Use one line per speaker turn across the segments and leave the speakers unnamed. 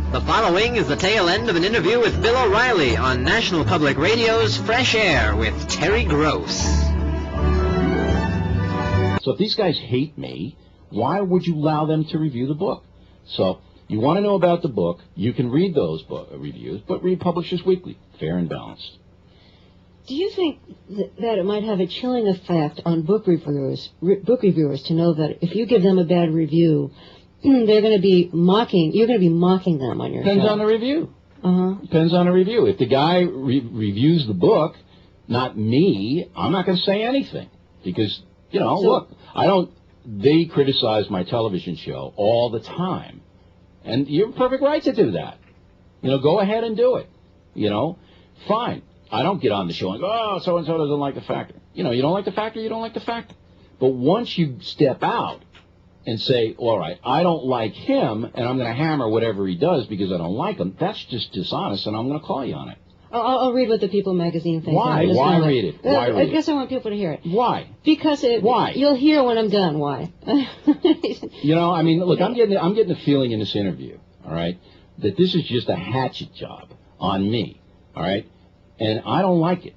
The following is the tail end of an interview with Bill O'Reilly on National Public Radio's Fresh Air with Teri Gross.
So if these guys hate me, why would you allow them to review the book? So you want to know about the book, you can read those book reviews, but read Publishers Weekly, fair and balanced.
Do you think that it might have a chilling effect on book reviewers to know that if you give them a bad review, they're going to be mocking, you're going to be mocking them on your show?
Depends on the review. Depends on the review. If the guy reviews the book, not me, I'm not going to say anything. Because, you know, look, they criticize my television show all the time. And you have perfect right to do that. You know, go ahead and do it. You know, fine. I don't get on the show and go, oh, so-and-so doesn't like the Factor. You know, you don't like the Factor, you don't like the Factor. But once you step out and say, all right, I don't like him, and I'm going to hammer whatever he does because I don't like him, that's just dishonest, and I'm going to call you on it.
I'll read what the People magazine thinks.
Why? Why read it? Why read
I guess I want people to hear it.
Why?
Because
Why?
You'll hear when I'm done. Why?
You know, I mean, look, I'm getting a feeling in this interview, all right, that this is just a hatchet job on me, all right, and I don't like it.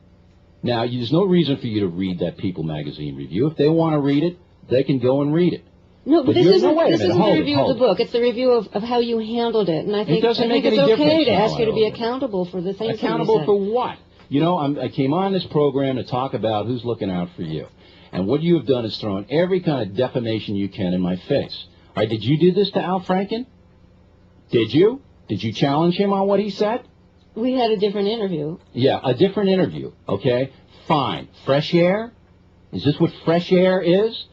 Now, there's no reason for you to read that People magazine review. If they want to read it, they can go and read it.
No, but this isn't the review
of
the book. It's the review of how you handled it. And I think
it's
okay to ask you to be accountable for the things
Accountable for what? You know, I came on this program to talk about who's looking out for you. And what you have done is thrown every kind of defamation you can in my face. All right, did you do this to Al Franken? Did you? Did you challenge him on what he said?
We had a different interview.
Yeah, a different interview, okay? Fine. Fresh air? Is this what fresh air is?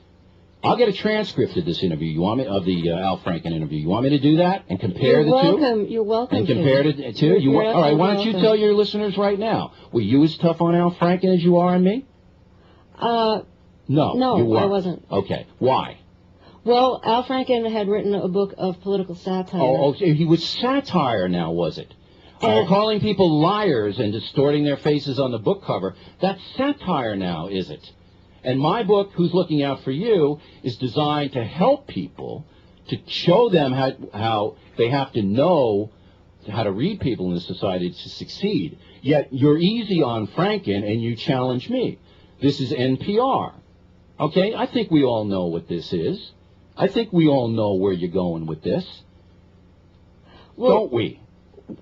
I'll get a transcript of this interview. You want me of the Al Franken interview? You want me to do that and compare the two?
You're welcome.
And compare the two. All right. Why don't you tell your listeners right now? Were you as tough on Al Franken as you are on me?
No,
you weren't.
I wasn't.
Okay. Why?
Well, Al Franken had written a book of political satire.
Oh, he was satire now, was it? Calling people liars and distorting their faces on the book cover. That's satire now, is it? And my book, Who's Looking Out for You, is designed to help people, to show them how they have to know how to read people in this society to succeed. Yet you're easy on Franken and you challenge me. This is NPR. Okay? I think we all know what this is. I think we all know where you're going with this. Don't we?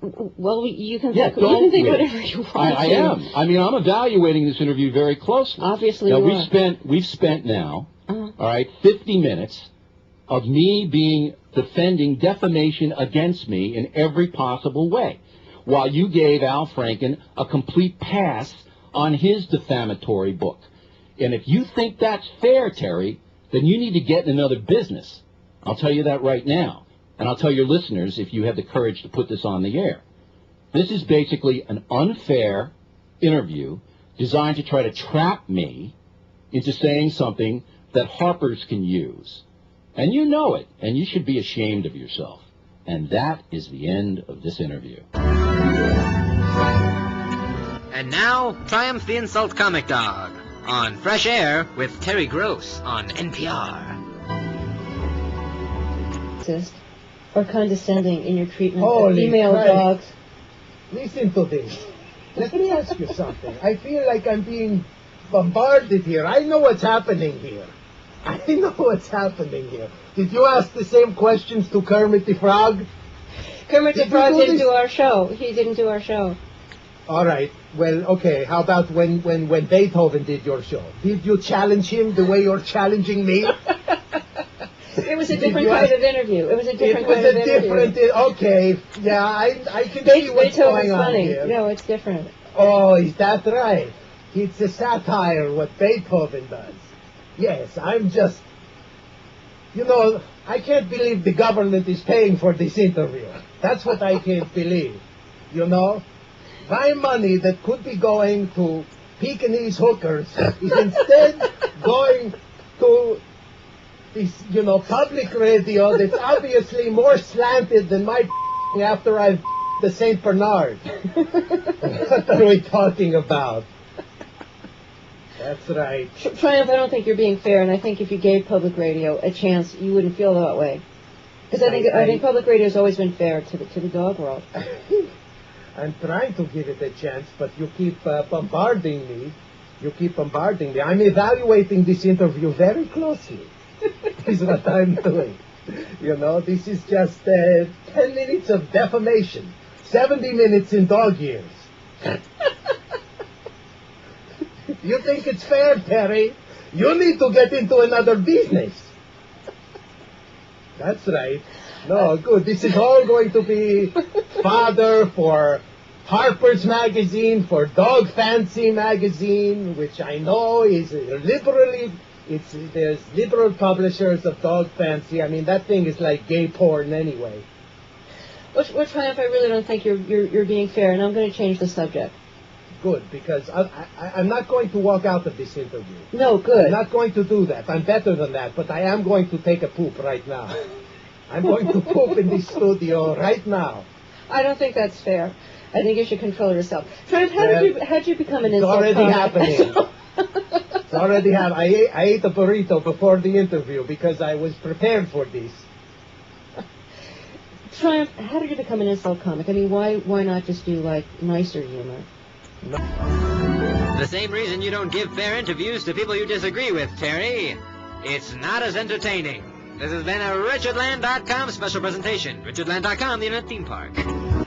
Well, you can think whatever you want.
I am. I mean, I'm evaluating this interview very closely.
Obviously,
now we've spent now, all right, 50 minutes of me defending defamation against me in every possible way, while you gave Al Franken a complete pass on his defamatory book. And if you think that's fair, Teri, then you need to get in another business. I'll tell you that right now. And I'll tell your listeners if you have the courage to put this on the air. This is basically an unfair interview designed to try to trap me into saying something that Harper's can use. And you know it, and you should be ashamed of yourself. And that is the end of this interview.
And now, Triumph the Insult Comic Dog on Fresh Air with Teri Gross on NPR.
Or condescending in your treatment of female dogs.
Listen to this. Let me ask you something. I feel like I'm being bombarded here. I know what's happening here. Did you ask the same questions to Kermit the Frog?
Kermit the Frog didn't do our show. He didn't do our show.
All right. Well, okay. How about when Beethoven did your show? Did you challenge him the way you're challenging me?
It was a different kind of interview.
Okay. Yeah, I can see what's going on here.
No, it's different.
Oh, is that right? It's a satire what Beethoven does. Yes, I'm just... You know, I can't believe the government is paying for this interview. That's what I can't believe. You know? My money that could be going to Pekingese hookers is instead going to... this, public radio that's obviously more slanted than my after I've the St. Bernard. What are we talking about? That's right.
Triumph, I don't think you're being fair, and I think if you gave public radio a chance, you wouldn't feel that way. Because I think public radio has always been fair to the dog world.
I'm trying to give it a chance, but you keep bombarding me. I'm evaluating this interview very closely. Is what I'm doing. You know, this is just 10 minutes of defamation. 70 minutes in dog years. You think it's fair, Teri? You need to get into another business. That's right. No, good. This is all going to be fodder for Harper's Magazine, for Dog Fancy Magazine, which I know is there's liberal publishers of Dog Fancy. I mean, that thing is like gay porn anyway.
Well, Triumph, I really don't think you're being fair, and I'm going to change the subject.
Good, because I'm not going to walk out of this interview.
No, good.
I'm not going to do that. I'm better than that, but I am going to take a poop right now. I'm going to poop in this studio right now.
I don't think that's fair. I think you should control yourself. Triumph, how did you become an insult
It's already
comic?
happening. It's already happening. I ate a burrito before the interview because I was prepared for this.
Triumph, how did you become an insult comic? I mean, why not just do, like, nicer humor?
No.
The same reason you don't give fair interviews to people you disagree with, Teri. It's not as entertaining. This has been a RichardLand.com special presentation. RichardLand.com, the Internet Theme Park.